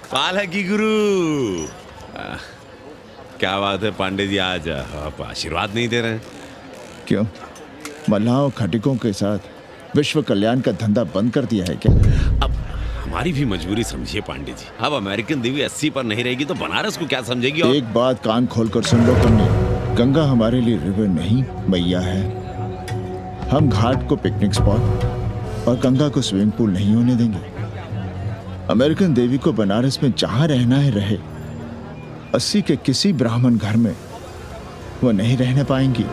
पालकी गुरु। क्या बात है पांडे जी, आज आप आशीर्वाद नहीं दे रहे हैं? क्यों, मल्लाहों खटिकों के साथ विश्व कल्याण का धंधा बंद कर दिया है क्या? अब हमारी भी मजबूरी समझिए पांडे जी। अब अमेरिकन देवी 80 पर नहीं रहेगी तो बनारस को क्या समझेगी? और एक बात कान खोलकर सुन लो तुमने, गंगा हमारे लिए रिवर नहीं मैया है। हम घाट को पिकनिक स्पॉट और गंगा को स्विमिंग पूल नहीं होने देंगे। अमेरिकन देवी को बनारस में जहां रहना है रहे, 80 के किसी ब्राह्मण घर में वो नहीं रहने पाएंगी।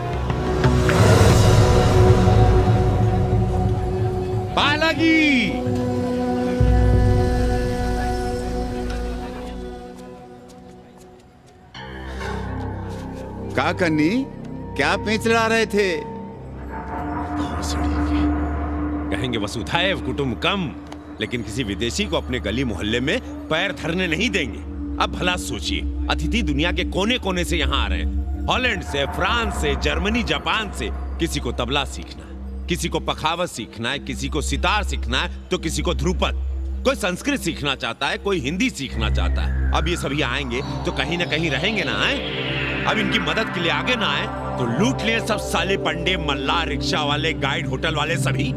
पालकी, का कन्नी, क्या पेंच ला रहे थे? कहेंगे वसुधैव कुटुंबकम, लेकिन किसी विदेशी को अपने गली मोहल्ले में पैर धरने नहीं देंगे। अब भला सोचिए, अतिथि दुनिया के कोने कोने से यहाँ आ रहे हैं, हॉलैंड से, फ्रांस से, जर्मनी, जापान से। किसी को तबला सीखना है, किसी को पखावत सीखना है, किसी को सितार सीखना है, तो किसी को ध्रुपद। कोई संस्कृत सीखना चाहता है, कोई हिंदी सीखना चाहता है। अब ये सभी आएंगे तो कहीं ना कहीं रहेंगे ना, आए? अब इनकी मदद के लिए आगे ना आए तो लूट लिए सब साले पंडे, मल्ला, रिक्शा वाले, गाइड, होटल वाले सभी।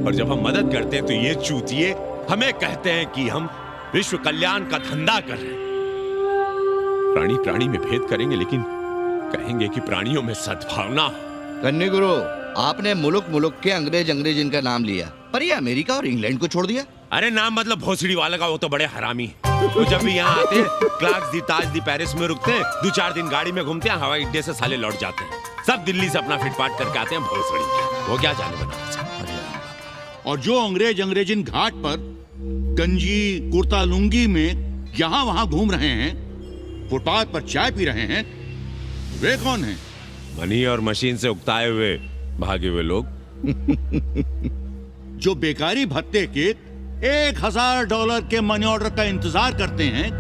और जब हम मदद करते हैं तो ये चूतिए हमें कहते हैं कि हम विश्व कल्याण का धंधा कर रहे हैं। प्राणी प्राणी में भेद करेंगे, लेकिन कहेंगे कि प्राणियों में सद्भावना हो। कन्नी गुरु, आपने मुल्क मुल्क के अंग्रेज इनका नाम लिया, पर ये अमेरिका और इंग्लैंड को छोड़ दिया। अरे नाम मतलब भोसड़ी वाले का, वो तो बड़े हरामी है। वो जब भी यहाँ आते हैं, क्लार्क्स दी, ताज दी, पेरिस में रुकते हैं, 2-4 दिन गाड़ी में घूमते हैं, हवाई अड्डे से साले लौट जाते हैं। सब दिल्ली से अपना फिटपाट करके आते हैं भोसड़ी। वो क्या जाने बनारस। और जो अंग्रेजिन घाट पर गंजी कुर्ता लुंगी में यहाँ वहाँ घूम रहे हैं, फुटपाथ पर चाय पी रहे हैं, वे कौन हैं? मनी और मशीन से उकताए हुए भागे हुए लोग। जो बेकारी भत्ते के $1000 के मनी ऑर्डर का इंतजार करते हैं,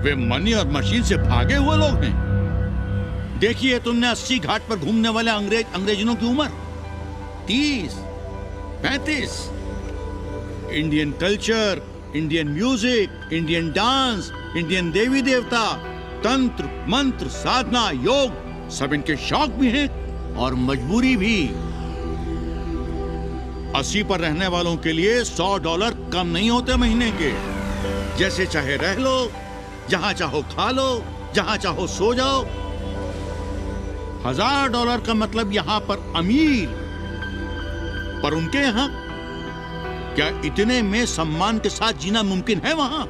वे मनी और मशीन से भागे हुए लोग हैं। देखिए तुमने 80 घाट पर घूमने वाले अंग्रेजनों की उम्र 30-35। Indian culture, Indian music, Indian dance, Indian देवी देवता, तंत्र मंत्र, साधना, योग, सब इनके शौक भी हैं और मजबूरी भी। 80 पर रहने वालों के लिए $100 कम नहीं होते महीने के। जैसे चाहे रह लो, जहां चाहो खा लो, जहां चाहो सो जाओ। $1000 का मतलब यहां पर अमीर, पर उनके यहां क्या इतने में सम्मान के साथ जीना मुमकिन है वहां?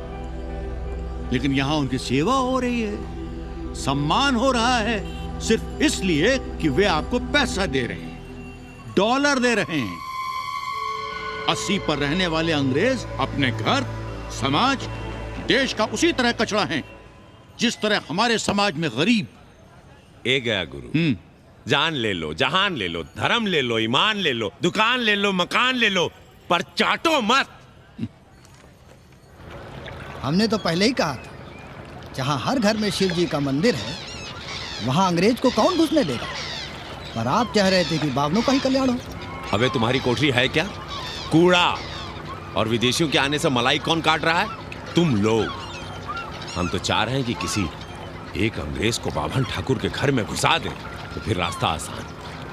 लेकिन यहां उनकी सेवा हो रही है, सम्मान हो रहा है, सिर्फ इसलिए कि वे आपको पैसा दे रहे हैं, डॉलर दे रहे हैं। 80 पर रहने वाले अंग्रेज अपने घर, समाज, देश का उसी तरह कचरा हैं जिस तरह हमारे समाज में गरीब। ए गया गुरु, जान ले लो, जहान ले लो, धर्म ले लो, ईमान ले लो, दुकान ले लो, मकान ले लो, पर चाटो मत। हमने तो पहले ही कहा था, जहां हर घर में शिव जी का मंदिर है, वहां अंग्रेज को कौन घुसने देगा। पर आप चाह रहे थे कि बावनों का ही कल्याण हो। अबे तुम्हारी कोठरी है क्या कूड़ा? और विदेशियों के आने से मलाई कौन काट रहा है? तुम लोग। हम तो चाह रहे हैं कि किसी एक अंग्रेज को बाभन ठाकुर के घर में घुसा दें, तो फिर रास्ता आसान।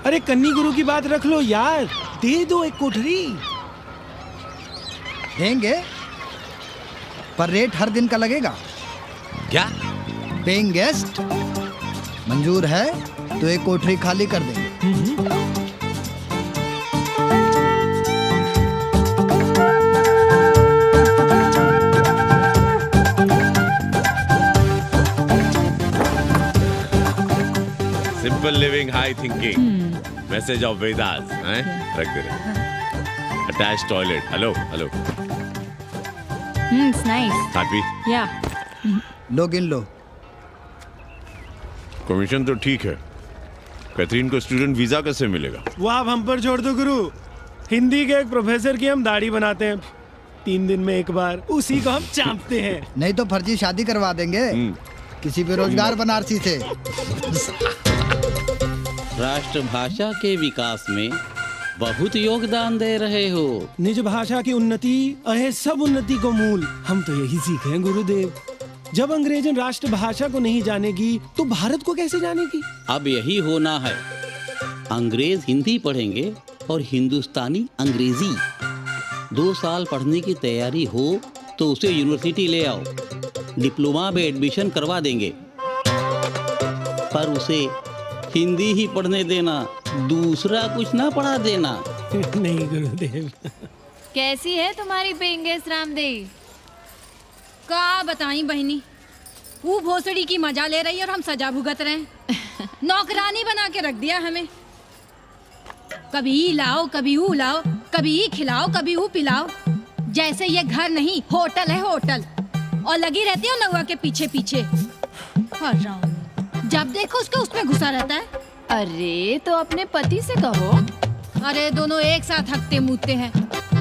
अरे कन्नी गुरु की बात रख लो यार, दे दो एक कोठरी। देंगे, पर रेट हर दिन का लगेगा। क्या? पेइंग गेस्ट मंजूर है तो एक कोठरी खाली कर देंगे। Simple living, high thinking, message of Vedas हैं? रख दे रहे। Attach toilet. Hello hello. It's nice. Happy? Yeah. लो गिन लो। कमीशन तो ठीक है, कैथरीन को स्टूडेंट वीजा कैसे मिलेगा? वो आप हम पर छोड़ दो गुरु। हिंदी के एक प्रोफेसर की हम दाढ़ी बनाते हैं 3 दिन में एक बार, उसी को हम चापते हैं। नहीं तो फर्जी शादी करवा देंगे किसी बेरोजगार बनारसी से। राष्ट्रभाषा के विकास में बहुत योगदान दे रहे हो। निज भाषा की उन्नति अहे सब उन्नति को मूल। हम तो यही सीखे हैं गुरुदेव। जब अंग्रेजन राष्ट्रभाषा को नहीं जानेगी तो भारत को कैसे जानेगी? अब यही होना है। अंग्रेज हिंदी पढ़ेंगे और हिंदुस्तानी अंग्रेजी। 2 साल पढ़ने की तैयारी हो तो उसे यूनिवर्सिटी ले आओ, डिप्लोमा में एडमिशन करवा देंगे। पर उसे हिंदी ही पढ़ने देना, दूसरा कुछ ना पढ़ा देना। नहीं गुरुदेव। कैसी है तुम्हारी पेंगेस रामदेव? का बताई बहनी, वो भोसड़ी की मजा ले रही और हम सजा भुगत रहे हैं। नौकरानी बना के रख दिया हमें। कभी ई लाओ, कभी ऊ लाओ, कभी ई खिलाओ, कभी ऊ पिलाओ। जैसे ये घर नहीं होटल है होटल। और लगी रहती हो नौवा के पीछे पीछे। और जब देखो उसके उसमें घुसा रहता है। अरे तो अपने पति से कहो। अरे दोनों एक साथ हकते मूतते हैं,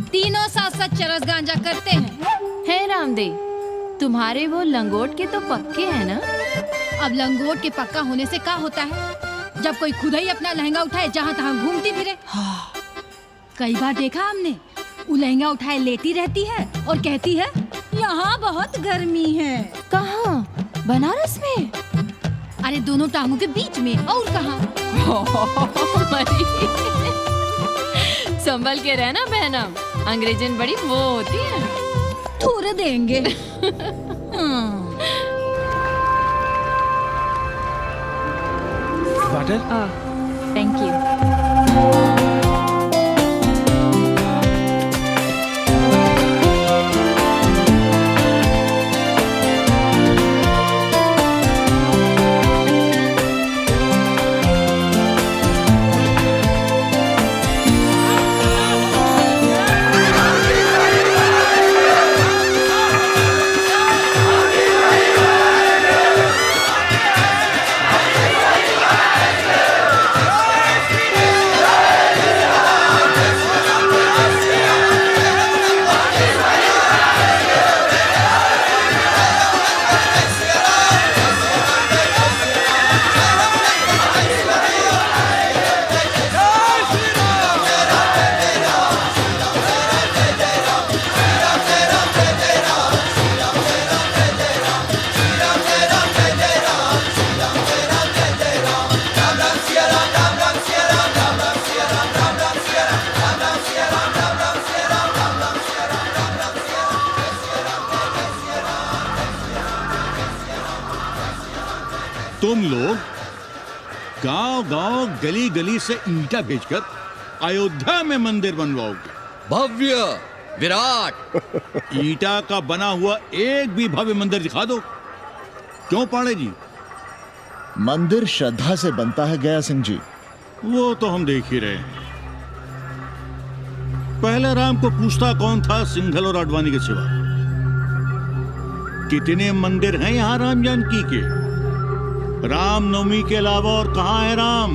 तीनों साथ साथ चरस गांजा करते हैं। हे रामदेव, तुम्हारे वो लंगोट के तो पक्के हैं ना? अब लंगोट के पक्का होने से क्या होता है? जब कोई खुद ही अपना लहंगा उठाए जहाँ तहाँ घूमती फिरे। कई बार देखा हमने, वो लहंगा उठाए लेटी रहती है और कहती है यहाँ बहुत गर्मी है। कहाँ? बनारस में? अरे दोनों टांगों के बीच में, और कहाँ? संभल के रहना बहनम, अंग्रेजन बड़ी वो होती है। थोड़े देंगे। वाटर? Thank you. तुम लोग गांव-गांव, गली-गली से ईंटा भेजकर अयोध्या में मंदिर बनवाओगे। भव्य, विराट। ईंटा का बना हुआ एक भी भव्य मंदिर दिखा दो। क्यों पाड़े जी? मंदिर श्रद्धा से बनता है गया सिंह जी। वो तो हम देख ही रहे हैं। पहले राम को पूछता कौन था सिंघल और आडवाणी के सिवा? कितने मंदिर हैं यहाँ राम जानकी के? रामनवमी के अलावा और कहाँ है राम?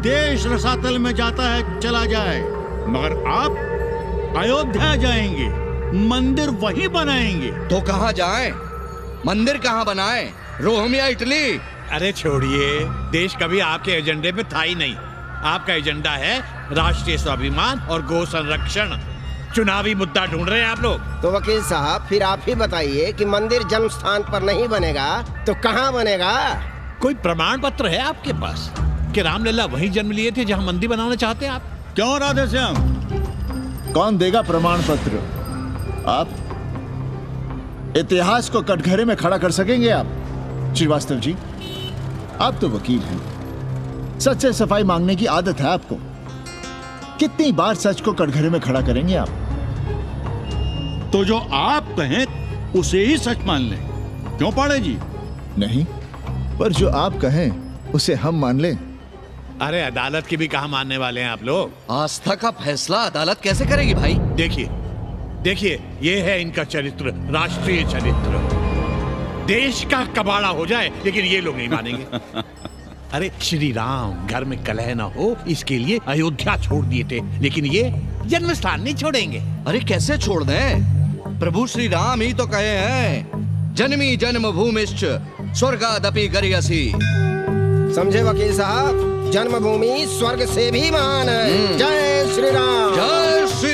देश रसातल में जाता है चला जाए, मगर आप अयोध्या जाएंगे, मंदिर वहीं बनाएंगे। तो कहाँ जाएं? मंदिर कहाँ बनाएं? रोम या इटली? अरे छोड़िए, देश कभी आपके एजेंडे में था ही नहीं। आपका एजेंडा है राष्ट्रीय स्वाभिमान और गौ संरक्षण। चुनावी मुद्दा ढूंढ रहे हैं आप लोग। तो वकील साहब फिर आप ही बताइए कि मंदिर जन्म स्थान पर नहीं बनेगा तो कहाँ बनेगा? कोई प्रमाण पत्र है आपके पास कि रामलला वहीं जन्म लिए थे जहां मंदिर बनाना चाहते हैं आप? क्यों राधे श्याम? कौन देगा प्रमाण पत्र? आप इतिहास को कटघरे में खड़ा कर सकेंगे आप? श्रीवास्तव जी, आप तो वकील हैं, सच से सफाई मांगने की आदत है आपको। कितनी बार सच को कटघरे में खड़ा करेंगे आप? तो जो आप कहें उसे ही सच मान लें। क्यों पाड़े जी? नहीं, पर जो आप कहें उसे हम मान लें। अरे अदालत की भी कहा मानने वाले हैं आप लोग? आस्था का फैसला अदालत कैसे करेगी भाई? देखिए, ये है इनका चरित्र, राष्ट्रीय चरित्र। देश का कबाड़ा हो जाए लेकिन ये लोग नहीं मानेंगे। अरे श्री राम घर में कलह ना हो इसके लिए अयोध्या छोड़ दिए थे, लेकिन ये जन्म स्थान नहीं छोड़ेंगे। अरे कैसे छोड़ दें? प्रभु श्री राम ही तो कहे हैं, जन्मी जन्म भूमिश्च स्वर्गादपि गरियसी। समझे वकील साहब? जन्मभूमि स्वर्ग से भी महान है। जय श्री राम। जय श्री